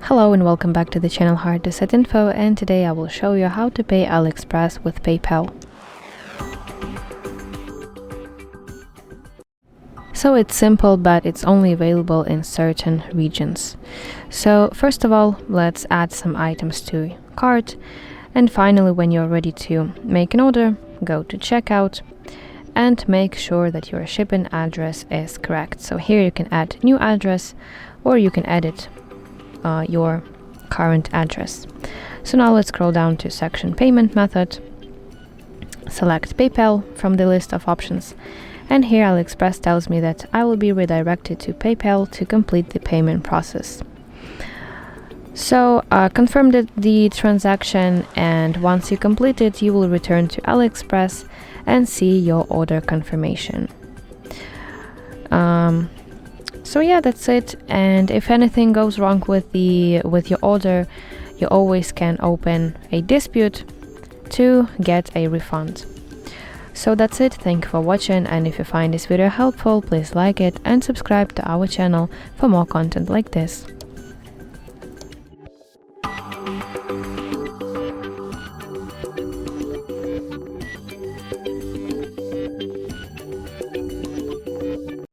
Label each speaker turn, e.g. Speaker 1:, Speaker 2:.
Speaker 1: Hello and welcome back to the channel HardReset.Info, and today I will show you how to pay AliExpress with PayPal. So it's simple, but it's only available in certain regions. So first of all, let's add some items to cart, and finally when you're ready to make an order, go to checkout and make sure that your shipping address is correct. So here you can add new address or you can edit your current address. So now let's scroll down to section payment method, select PayPal from the list of options, and here AliExpress tells me that I will be redirected to PayPal to complete the payment process. So confirm the transaction, and once you complete it, you will return to AliExpress and see your order confirmation. So yeah, that's it. And if anything goes wrong with your order, you always can open a dispute to get a refund. So that's it. Thank you for watching, and if you find this video helpful, please like it and subscribe to our channel for more content like this.